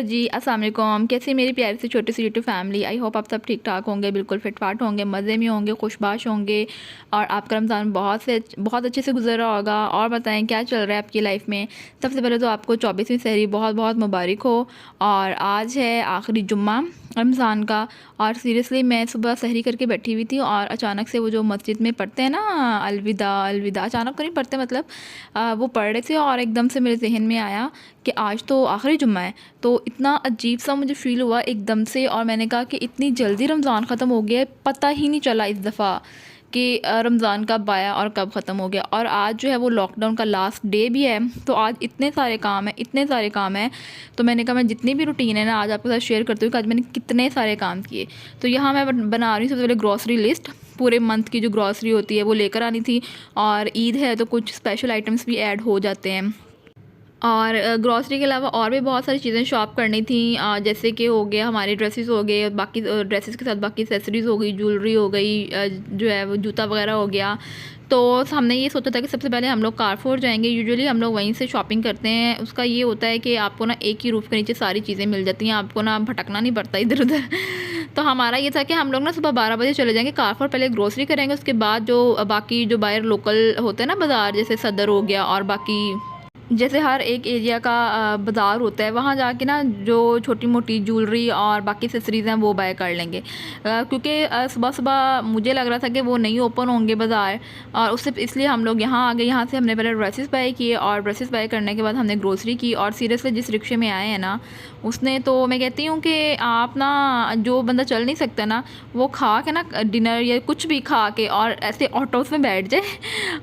जी अस्सलाम वालेकुम। कैसी मेरी प्यारी सी छोटी सी यूट्यूब फैमिली। आई होप आप सब ठीक ठाक होंगे, बिल्कुल फिटफाट होंगे, मज़े में होंगे, खुशबाश होंगे और आपका रमज़ान बहुत अच्छे से गुजर रहा होगा। और बताएं क्या चल रहा है आपकी लाइफ में। सबसे पहले तो आपको 24वीं सहरी बहुत बहुत मुबारक हो। और आज है आखिरी जुम्मा रमज़ान का। और सीरियसली मैं सुबह सहरी करके बैठी हुई थी और अचानक से वो जो मस्जिद में पढ़ते हैं ना अलविदा अलविदा, अचानक तो नहीं पढ़ते मतलब वो पढ़ रहे थे और एकदम से मेरे जहन में आया कि आज तो आखिरी जुम्मा है। तो इतना अजीब सा मुझे फ़ील हुआ एकदम से और मैंने कहा कि इतनी जल्दी रमज़ान ख़त्म हो गया है, पता ही नहीं चला इस दफ़ा कि रमज़ान कब आया और कब ख़त्म हो गया। और आज जो है वो लॉकडाउन का लास्ट डे भी है, तो आज इतने सारे काम हैं। तो मैंने कहा मैं जितनी भी रूटीन है ना आज आपके साथ शेयर करती हूँ कि आज मैंने कितने सारे काम किए। तो यहाँ मैं बना रही हूँ सबसे पहले ग्रॉसरी लिस्ट। पूरे मंथ की जो ग्रॉसरी होती है वो लेकर आनी थी और ईद है तो कुछ स्पेशल आइटम्स भी ऐड हो जाते हैं। और ग्रॉसरी के अलावा और भी बहुत सारी चीज़ें शॉप करनी थी, जैसे कि हो गया हमारे ड्रेसेस हो गए, बाकी ड्रेसेस के साथ बाकी एक्सेसरीज़ हो गई, ज्वेलरी हो गई, जो है वो जूता वगैरह हो गया। तो हमने ये सोचा था कि सबसे पहले हम लोग कारफोर जाएंगे। यूजुअली हम लोग वहीं से शॉपिंग करते हैं। उसका ये होता है कि आपको ना एक ही रूफ़ के नीचे सारी चीज़ें मिल जाती हैं, आपको ना भटकना नहीं पड़ता इधर उधर। तो हमारा ये था कि हम लोग ना सुबह 12 बजे चले जाएंगे कारफोर, पहले ग्रोसरी करेंगे, उसके बाद जो बाकी जो बाहर लोकल होते हैं ना बाज़ार, जैसे सदर हो गया और बाकी जैसे हर एक एरिया का बाज़ार होता है, वहाँ जाके ना जो छोटी मोटी ज्वेलरी और बाकी एक्सेसरीज़ हैं वो बाय कर लेंगे। क्योंकि सुबह सुबह मुझे लग रहा था कि वो नहीं ओपन होंगे बाज़ार, और उससे इसलिए हम लोग यहाँ आ गए। यहाँ से हमने पहले ड्रेसेस बाय किए और ड्रेसेस बाय करने के बाद हमने ग्रोसरी की। और सीरियसली जिस रिक्शे में आए हैं ना उसने, तो मैं कहती हूँ कि आप ना जो बंदा चल नहीं सकता ना वो खा के ना डिनर या कुछ भी खा के और ऐसे ऑटोस में बैठ जाए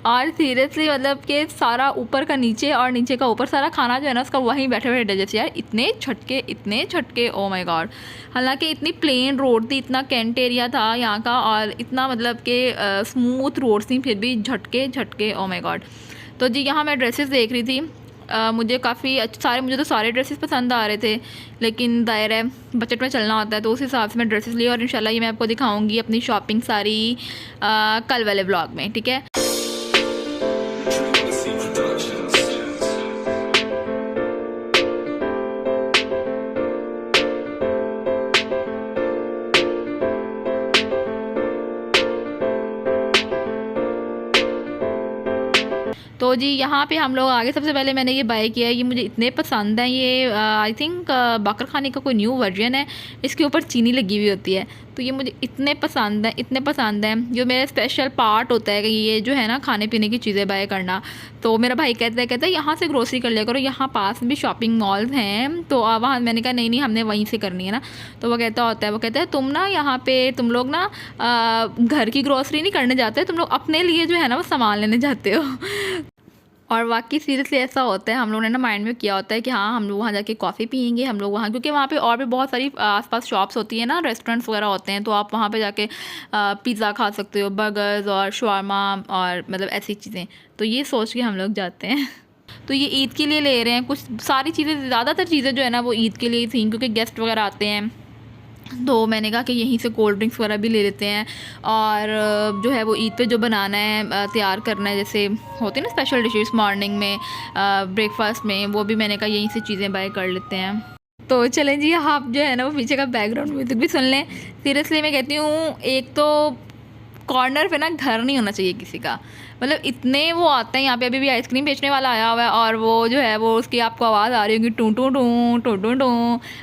और सीरियसली मतलब कि सारा ऊपर का नीचे और नीचे का ऊपर सारा खाना जो है ना उसका वहीं बैठे बैठे डाइजेस्ट। यार इतने झटके ओ माय गॉड। हालांकि इतनी प्लेन रोड थी, इतना कैंट एरिया था यहाँ का और इतना मतलब कि स्मूथ रोड थी, फिर भी झटके ओ माय गॉड। तो जी यहाँ मैं ड्रेसेस देख रही थी। मुझे काफ़ी मुझे तो सारे ड्रेसेस पसंद आ रहे थे, लेकिन दायर है बजट में चलना होता है, तो उस हिसाब से मैं ड्रेसेस ली। और इंशाल्लाह ये मैं आपको दिखाऊंगी अपनी शॉपिंग सारी कल वाले ब्लॉग में, ठीक है। तो जी यहाँ पे हम लोग आगे। सबसे पहले मैंने ये बाय किया है, ये मुझे इतने पसंद हैं। ये आई थिंक बाकर खाने का कोई न्यू वर्जन है, इसके ऊपर चीनी लगी हुई होती है। तो ये मुझे इतने पसंद हैं। जो मेरा स्पेशल पार्ट होता है कि ये जो है ना खाने पीने की चीज़ें बाय करना। तो मेरा भाई कहता है यहाँ से ग्रोसरी कर लिया करो, यहाँ पास में भी शॉपिंग मॉल्स हैं। तो वहाँ मैंने कहा नहीं हमने वहीं से करनी है ना। तो वो कहता है तुम ना यहाँ पे तुम लोग ना घर की ग्रोसरी नहीं करने जाते, तुम लोग अपने लिए जो है ना वो सामान लेने जाते हो। और वाकई सीरियसली ऐसा होता है। हम लोगों ने ना माइंड में किया होता है कि हाँ हम लोग वहाँ जाके कॉफ़ी पियेंगे, हम लोग वहाँ, क्योंकि वहाँ पे और भी बहुत सारी आसपास शॉप्स होती है ना, रेस्टोरेंट्स वगैरह होते हैं, तो आप वहाँ पे जाके पिज़्ज़ा खा सकते हो, बर्गर्स और शवारमा और मतलब ऐसी चीज़ें। तो ये सोच के हम लोग जाते हैं। तो ये ईद के लिए ले रहे हैं कुछ सारी चीज़ें, ज़्यादातर चीज़ें जो है ना वो ईद के लिए ही थी, क्योंकि गेस्ट वगैरह आते हैं। तो मैंने कहा कि यहीं से कोल्ड ड्रिंक्स वगैरह भी ले लेते हैं। और जो है वो ईद पे जो बनाना है तैयार करना है, जैसे होते हैं ना स्पेशल डिशेस मॉर्निंग में ब्रेकफास्ट में, वो भी मैंने कहा यहीं से चीज़ें बाय कर लेते हैं। तो चलें जी, आप जो है ना वो पीछे का बैकग्राउंड म्यूज़िक भी सुन लें। सीरियसली मैं कहती हूँ एक तो कॉर्नर पे ना घर नहीं होना चाहिए किसी का, मतलब इतने वो आते हैं यहाँ पे। अभी भी आइसक्रीम बेचने वाला आया हुआ है और वो जो है वो उसकी आपको आवाज़ आ रही होगी टू टू टू टू टू टू।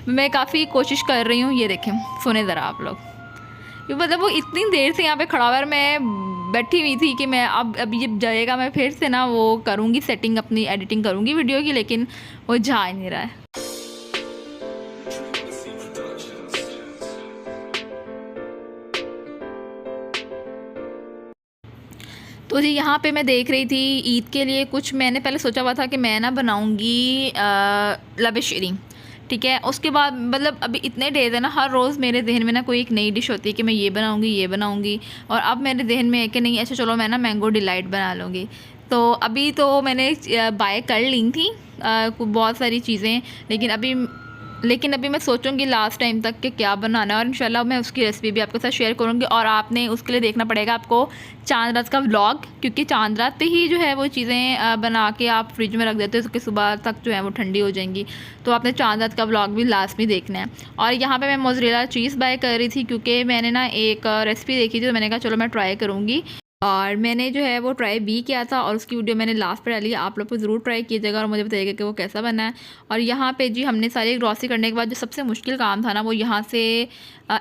मैं काफ़ी कोशिश कर रही हूँ, ये देखें सुने ज़रा आप लोग। ये मतलब वो इतनी देर से यहाँ पे खड़ा हुआ है, मैं बैठी हुई थी कि मैं अब ये जाएगा, मैं फिर से ना वो करूँगी सेटिंग, अपनी एडिटिंग करूँगी वीडियो की, लेकिन वो जा ही नहीं रहा है। तो जी यहाँ पे मैं देख रही थी ईद के लिए कुछ, मैंने पहले सोचा हुआ था कि मैं ना बनाऊँगी लबे शीरी, ठीक है। उसके बाद मतलब अभी इतने डेज है ना, हर रोज़ मेरे जहन में ना कोई एक नई डिश होती है कि मैं ये बनाऊँगी। और अब मेरे जहन में है कि नहीं अच्छा चलो मैं ना मैंगो डिलाइट बना लूँगी। तो अभी तो मैंने बाय कर ली थी बहुत सारी चीज़ें, लेकिन अभी लेकिन अभी मैं सोचूंगी लास्ट टाइम तक कि क्या बनाना है, और इंशाल्लाह मैं उसकी रेसिपी भी आपके साथ शेयर करूंगी। और आपने उसके लिए देखना पड़ेगा आपको चांद रात का व्लॉग, क्योंकि चांद रात पे ही जो है वो चीज़ें बना के आप फ्रिज में रख देते हो, उसके सुबह तक जो है वो ठंडी हो जाएंगी। तो आपने चांद रात का व्लॉग भी लास्ट में देखना है। और यहाँ पर मैं मोज़रेला चीज़ बाय कर रही थी, क्योंकि मैंने ना एक रेसिपी देखी थी, तो मैंने कहा चलो मैं ट्राई करूँगी। और मैंने जो है वो ट्राई भी किया था, और उसकी वीडियो मैंने लास्ट पर डाली है। आप लोग को ज़रूर ट्राई कीजिएगा और मुझे बताइएगा कि वो कैसा बना है। और यहाँ पे जी हमने सारी ग्रॉसरी करने के बाद जो सबसे मुश्किल काम था ना, वो यहाँ से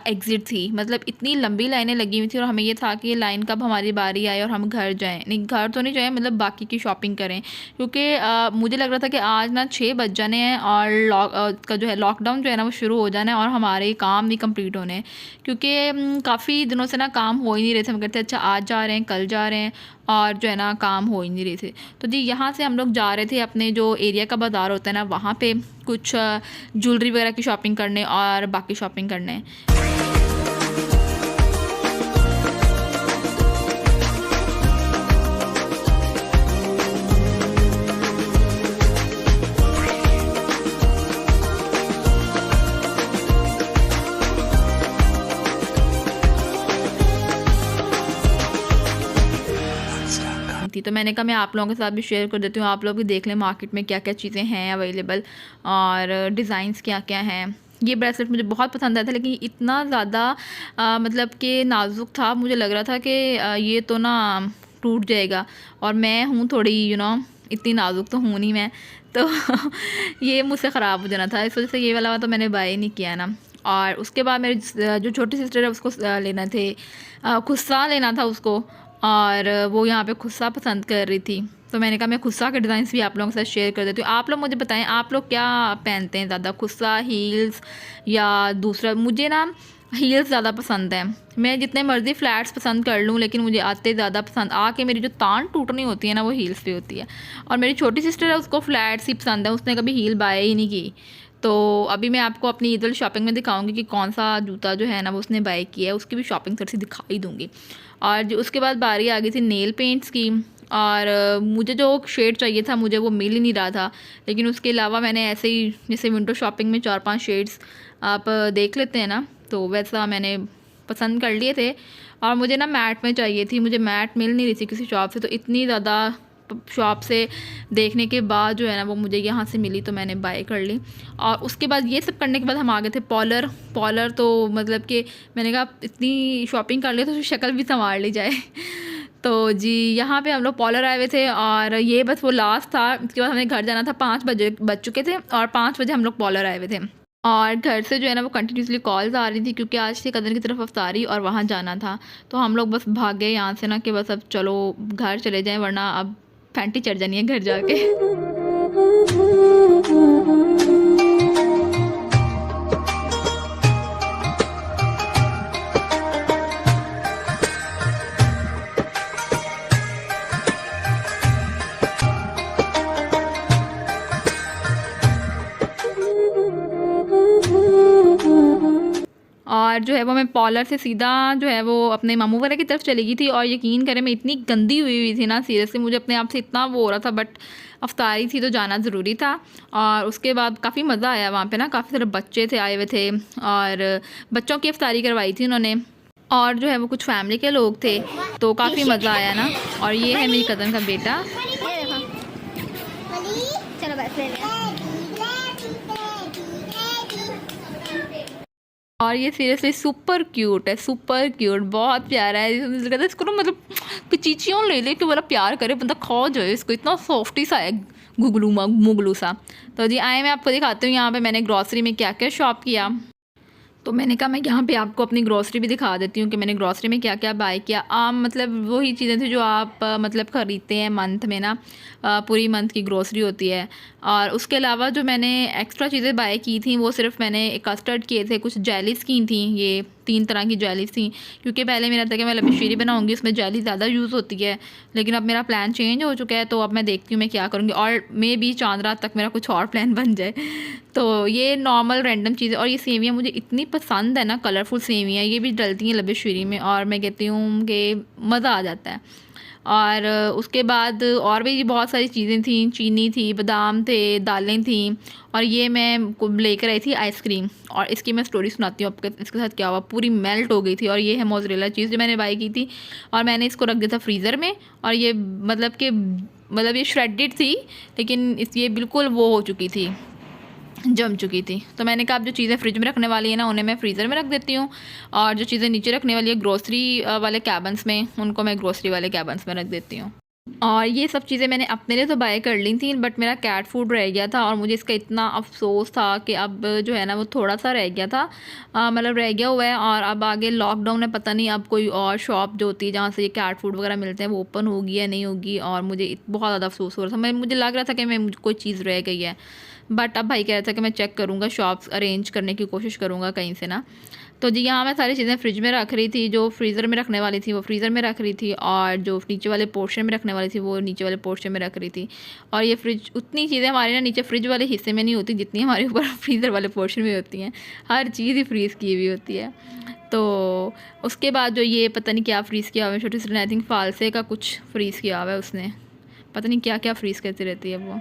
एग्ज़िट थी। मतलब इतनी लंबी लाइनें लगी हुई थी, और हमें ये था कि लाइन कब हमारी बारी आए और हम घर जाएँ। नहीं, घर तो नहीं जाएँ, मतलब बाकी की शॉपिंग करें, क्योंकि मुझे लग रहा था कि आज ना 6 बज जाने हैं और का जो है लॉकडाउन जो है ना वो शुरू हो जाना है, और हमारे काम नहीं कंप्लीट होने हैं। क्योंकि काफ़ी दिनों से ना काम हो ही नहीं रहे थे। हम कहते अच्छा आज जा रहे हैं, कल जा रहे हैं, और जो है ना काम हो ही नहीं रहे थे। तो जी यहाँ से हम लोग जा रहे थे अपने जो एरिया का बाज़ार होता है ना, वहाँ पे कुछ ज्वेलरी वगैरह की शॉपिंग करने और बाकी शॉपिंग करने। थी तो मैंने कहा मैं आप लोगों के साथ भी शेयर कर देती हूँ, आप लोग भी देख लें मार्केट में क्या क्या चीज़ें हैं अवेलेबल और डिज़ाइंस क्या क्या हैं। ये ब्रेसलेट मुझे बहुत पसंद आया था, लेकिन इतना ज़्यादा मतलब कि नाजुक था, मुझे लग रहा था कि ये तो ना टूट जाएगा, और मैं हूँ थोड़ी इतनी नाजुक तो हूँ नहीं मैं, तो ये मुझसे ख़राब हो जाना था, इस वजह से ये वाला तो मैंने बाय नहीं किया ना। और उसके बाद मेरी जो छोटी सिस्टर है उसको लेना थे खुस्सा लेना था उसको, और वो यहाँ पे खुस्सा पसंद कर रही थी। तो मैंने कहा मैं खुस्सा के डिज़ाइंस भी आप लोगों के साथ शेयर कर देती हूँ। आप लोग मुझे बताएं आप लोग क्या पहनते हैं ज़्यादा, खुस्सा, हील्स या दूसरा। मुझे ना हील्स ज़्यादा पसंद है। मैं जितने मर्ज़ी फ्लैट्स पसंद कर लूँ, लेकिन मुझे आते ज़्यादा पसंद आके मेरी जो तान टूटनी होती है ना वो हील्स पे होती है। और मेरी छोटी सिस्टर है उसको फ्लैट्स ही पसंद है, उसने कभी हील बाय ही नहीं की। तो अभी मैं आपको अपनी ईद वाली शॉपिंग में दिखाऊंगी कि कौन सा जूता जो है ना वो उसने बाय किया है, उसकी भी शॉपिंग थोड़ी सी दिखा ही दूँगी। और जो उसके बाद बारी आ गई थी नेल पेंट्स की, और मुझे जो शेड चाहिए था मुझे वो मिल ही नहीं रहा था। लेकिन उसके अलावा मैंने ऐसे ही जैसे विंडो शॉपिंग में 4-5 शेड्स आप देख लेते हैं ना, तो वैसा मैंने पसंद कर लिए थे। और मुझे ना मैट में चाहिए थी, मुझे मैट मिल नहीं रही थी किसी शॉप से, तो इतनी ज़्यादा शॉप से देखने के बाद जो है ना वो मुझे यहाँ से मिली, तो मैंने बाय कर ली। और उसके बाद ये सब करने के बाद हम आ गए थे पॉलर। तो मतलब कि मैंने कहा इतनी शॉपिंग कर ली तो शक्ल भी संवार ली जाए। तो जी यहाँ पे हम लोग पॉलर आए हुए थे, और ये बस वो लास्ट था। इसके बाद हमें घर जाना था, 5 बजे बज चुके थे, और 5 बजे हम लोग पॉलर आए हुए थे। और घर से जो है ना वो कंटिन्यूसली कॉल्स आ रही थी, क्योंकि आज थी कदर की तरफ अफ्तारी और वहाँ जाना था। तो हम लोग बस भाग गए यहाँ से ना कि बस अब चलो घर चले जाएं, वरना अब फैंटी चढ़ जानी है घर जाके। और जो है वो मैं पॉलर से सीधा जो है वो अपने मामू वाले की तरफ चली गई थी। और यकीन करें मैं इतनी गंदी हुई थी ना, सीरियसली मुझे अपने आप से इतना वो हो रहा था, बट अफ्तारी थी तो जाना ज़रूरी था। और उसके बाद काफ़ी मज़ा आया वहाँ पे ना, काफ़ी सारे बच्चे थे आए हुए थे, और बच्चों की अफ्तारी करवाई थी उन्होंने, और जो है वो कुछ फैमिली के लोग थे, तो काफ़ी मज़ा आया ना। और ये है मेरी कज़न का बेटा। चलो बस ले लिया। और ये सीरियसली सुपर क्यूट है, सुपर क्यूट, बहुत प्यारा है। इसको ना मतलब पिचीचियों ले ले के बड़ा प्यार करे बंदा, खा जाए इसको, इतना सॉफ्टी सा है, गुगलू मुगलू सा। तो जी आए मैं आपको दिखाती हूँ यहाँ पे मैंने ग्रॉसरी में क्या क्या शॉप किया। तो मैंने कहा मैं यहाँ पे आपको अपनी ग्रॉसरी भी दिखा देती हूँ कि मैंने ग्रॉसरी में क्या क्या बाय किया। मतलब वही चीज़ें थी जो आप मतलब ख़रीदते हैं मंथ में ना, पूरी मंथ की ग्रॉसरी होती है। और उसके अलावा जो मैंने एक्स्ट्रा चीज़ें बाय की थी वो सिर्फ मैंने कस्टर्ड किए थे, कुछ जेलीज़ की थी, ये 3 तरह की जेलीज़ थी। क्योंकि पहले मेरा था कि मैं लबेशीरी बनाऊंगी, उसमें जेली ज़्यादा यूज़ होती है, लेकिन अब मेरा प्लान चेंज हो चुका है, तो अब मैं देखती हूँ मैं क्या करूँगी, और मे भी चांद रात तक मेरा कुछ और प्लान बन जाए। तो ये नॉर्मल रैंडम चीज़ें। और ये सेवियाँ मुझे इतनी पसंद है ना, कलरफुल सेवियाँ, ये भी डलती हैं लबेशीरी में, और मैं कहती हूँ कि मज़ा आ जाता है। और उसके बाद और भी बहुत सारी चीज़ें थी, चीनी थी, बादाम थे, दालें थी, और ये मैं लेकर आई थी आइसक्रीम। और इसकी मैं स्टोरी सुनाती हूँ आपको इसके साथ क्या हुआ। पूरी मेल्ट हो गई थी। और ये है मोज़रेला चीज़ जो मैंने बाई की थी, और मैंने इसको रख दिया था फ्रीज़र में। और ये मतलब ये श्रेडेड थी, लेकिन ये बिल्कुल वो हो चुकी थी, जम चुकी थी। तो मैंने कहा अब जो चीज़ें फ्रिज में रखने वाली है ना, उन्हें मैं फ्रीज़र में रख देती हूँ, और जो चीज़ें नीचे रखने वाली है ग्रोसरी वाले कैबन्स में, उनको मैं ग्रोसरी वाले कैबन्स में रख देती हूँ। और ये सब चीज़ें मैंने अपने लिए तो बाय कर ली थी, बट मेरा कैट फूड रह गया था, और मुझे इसका इतना अफसोस था कि अब जो है ना वो थोड़ा सा रह गया था, मतलब रह गया हुआ है। और अब आगे लॉकडाउन है, पता नहीं अब कोई और शॉप जो होती है जहाँ से ये कैट फूड वगैरह मिलते हैं वो ओपन होगी या नहीं होगी। और मुझे बहुत ज़्यादा अफसोस हो रहा था, मुझे लग रहा था कि मुझे कोई चीज़ रह गई है। बट अब भाई कह रहा था कि मैं चेक करूँगा, शॉप्स अरेंज करने की कोशिश करूँगा कहीं से ना। तो जी यहाँ मैं सारी चीज़ें फ्रिज में रख रही थी, जो फ्रीज़र में रखने वाली थी वो फ्रीज़र में रख रही थी, और जो नीचे वाले पोर्शन में रखने वाली थी वो नीचे वाले पोर्शन में रख रही थी। और ये फ्रिज, उतनी चीज़ें हमारे ना नीचे फ्रिज वाले हिस्से में नहीं होती जितनी हमारे ऊपर फ्रीज़र वाले पोर्शन में होती हैं। हर चीज़ ही फ्रीज़ की हुई होती है। तो उसके बाद जो ये पता नहीं क्या फ्रीज़ किया हुआ है छोटी सी, आई थिंक फालसे का कुछ फ्रीज़ किया हुआ है उसने, पता नहीं क्या क्या फ्रीज़ करती रहती है वो।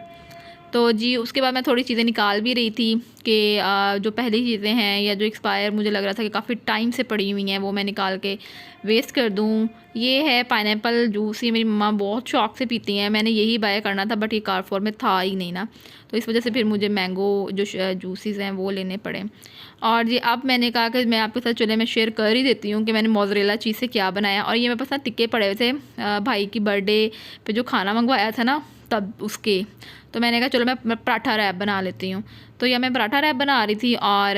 तो जी उसके बाद मैं थोड़ी चीज़ें निकाल भी रही थी कि जो पहली चीज़ें हैं या जो एक्सपायर मुझे लग रहा था कि काफ़ी टाइम से पड़ी हुई हैं, वो मैं निकाल के वेस्ट कर दूँ। ये है पाइनएप्पल जूस, ये मेरी मम्मा बहुत शौक से पीती हैं। मैंने यही बाय करना था, बट ये कारफोर में था ही नहीं ना, तो इस वजह से फिर मुझे मैंगो जो जूसेस हैं वो लेने पड़े। और ये अब मैंने कहा कि मैं आपके साथ चले मैं शेयर कर ही देती हूँ कि मैंने मोज़रेला चीज़ से क्या बनाया। और ये मेरे पास ना टिक्के पड़े हुए थे भाई की बर्थडे पे जो खाना मंगवाया था ना तब उसके, तो मैंने कहा चलो मैं पराठा रैप बना लेती हूँ। तो यह मैं पराठा रैप बना रही थी, और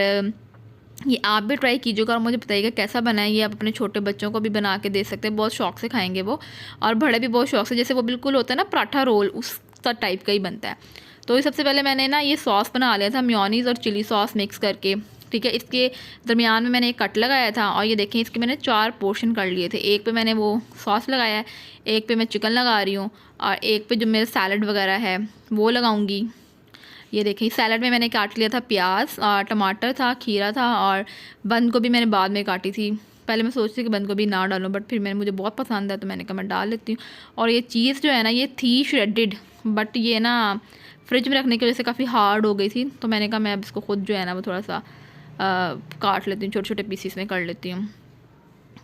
ये आप भी ट्राई कीजिएगा और मुझे बताइएगा कैसा बना है। ये आप अपने छोटे बच्चों को भी बना के दे सकते हैं, बहुत शौक से खाएंगे वो, और बड़े भी बहुत शौक से, जैसे वो बिल्कुल होता है ना पराठा रोल, उस टाइप का ही बनता है। तो ये सबसे पहले मैंने ना ये सॉस बना लिया था, मेयोनीज़ और चिली सॉस मिक्स करके, ठीक है। इसके दरमियान में मैंने एक कट लगाया था, और ये देखें इसके मैंने 4 पोर्शन कर लिए थे। एक पे मैंने वो सॉस लगाया है, एक पे मैं चिकन लगा रही हूँ, और एक पे जो मेरा सैलड वगैरह है वो लगाऊंगी। ये देखें सैलड में मैंने काट लिया था प्याज, टमाटर था, खीरा था, और बंद गोभी मैंने बाद में काटी थी। पहले मैं सोचती थी कि बंद गोभी ना डालूं, बट फिर मुझे बहुत पसंद है तो मैंने कहा मैं डाल लेती हूँ। और ये चीज़ जो है ना ये थी श्रेडेड, बट ये ना फ्रिज में रखने की वजह से काफ़ी हार्ड हो गई थी, तो मैंने कहा मैं अब इसको खुद जो है ना वो थोड़ा सा काट लेती हूँ, छोटे छोटे पीसीस में कर लेती हूँ।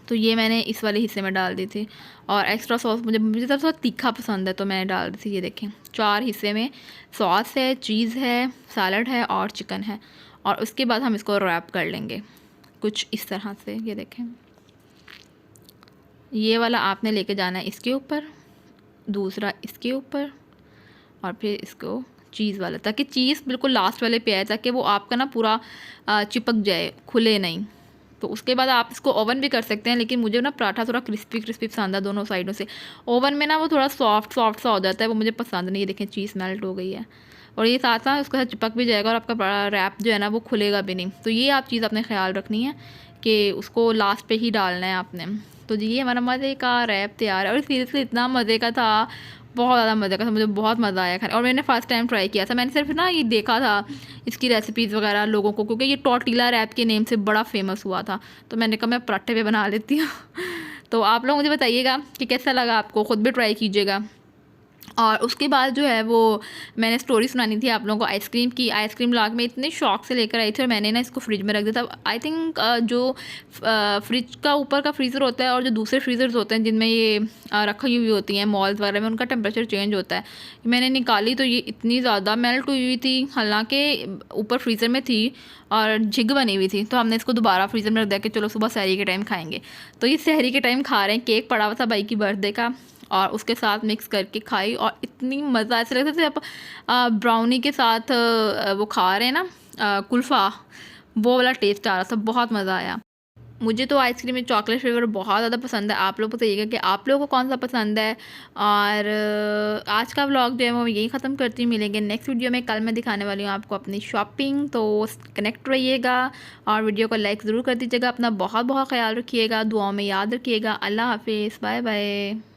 तो ये मैंने इस वाले हिस्से में डाल दी थी, और एक्स्ट्रा सॉस मुझे थोड़ा तीखा पसंद है तो मैंने डाल दी थी। ये देखें 4 हिस्से में सॉस है, चीज़ है, सैलड है और चिकन है। और उसके बाद हम इसको रैप कर लेंगे कुछ इस तरह से। ये देखें ये वाला आपने लेके जाना है इसके ऊपर, दूसरा इसके ऊपर, और फिर इसको चीज़ वाला, ताकि चीज़ बिल्कुल लास्ट वाले पे आए, ताकि वो आपका ना पूरा चिपक जाए, खुले नहीं। तो उसके बाद आप इसको ओवन भी कर सकते हैं, लेकिन मुझे ना पराठा थोड़ा क्रिस्पी क्रिस्पी पसंद है दोनों साइडों से। ओवन में ना वो थोड़ा सॉफ्ट सॉफ्ट सा हो जाता है, वो मुझे पसंद नहीं। ये देखें चीज़ मेल्ट हो गई है, और ये साथ साथ उसके साथ चिपक भी जाएगा, और आपका रैप जो है ना वो खुलेगा भी नहीं। तो ये आप चीज़ अपने ख्याल रखनी है कि उसको लास्ट पे ही डालना है आपने। तो जी ये हमारा मज़े का रैप तैयार है, और सीरियसली इतना मज़े का था, बहुत ज़्यादा मज़े का था, मुझे बहुत मज़ा आया खाने। और मैंने फ़र्स्ट टाइम ट्राई किया था, मैंने सिर्फ ना ये देखा था इसकी रेसिपीज़ वगैरह लोगों को, क्योंकि ये टॉर्टिला रैप के नेम से बड़ा फेमस हुआ था, तो मैंने कहा मैं पराठे पे बना लेती हूँ। तो आप लोग मुझे बताइएगा कि कैसा लगा आपको, ख़ुद भी ट्राई कीजिएगा। और उसके बाद जो है वो मैंने स्टोरी सुनानी थी आप लोगों को आइसक्रीम की। आइसक्रीम लाग में इतने शौक से लेकर आई थी, और मैंने ना इसको फ्रिज में रख दिया था। आई थिंक जो फ्रिज का ऊपर का फ्रीज़र होता है और जो दूसरे फ्रीज़र्स होते हैं जिनमें ये रखी हुई होती हैं मॉल्स वगैरह में, उनका टेम्परेचर चेंज होता है। मैंने निकाली तो ये इतनी ज़्यादा मेल्ट हुई थी, हालांकि ऊपर फ्रीज़र में थी और झिग बनी हुई थी। तो हमने इसको दोबारा फ्रीज़र में रख दिया कि चलो सुबह सहरी के टाइम खाएँगे। तो ये सहरी के टाइम खा रहे हैं। केक पड़ा हुआ था भाई की बर्थडे का, और उसके साथ मिक्स करके खाई, और इतनी मज़ा, ऐसा लगता था आप ब्राउनी के साथ वो खा रहे हैं ना कुल्फ़ा, वो वाला टेस्ट आ रहा था, बहुत मज़ा आया। मुझे तो आइसक्रीम में चॉकलेट फ्लेवर बहुत ज़्यादा पसंद है। आप लोग बताइएगा कि आप लोगों को कौन सा पसंद है। और आज का व्लॉग जो है वो यही ख़त्म करती हूँ। मिलेंगे नेक्स्ट वीडियो में। कल मैं दिखाने वाली हूँ आपको अपनी शॉपिंग, तो कनेक्ट रहिएगा और वीडियो को लाइक ज़रूर कर दीजिएगा। अपना बहुत बहुत ख्याल रखिएगा, दुआओं में याद रखिएगा। अल्लाह हाफिज़, बाय बाय।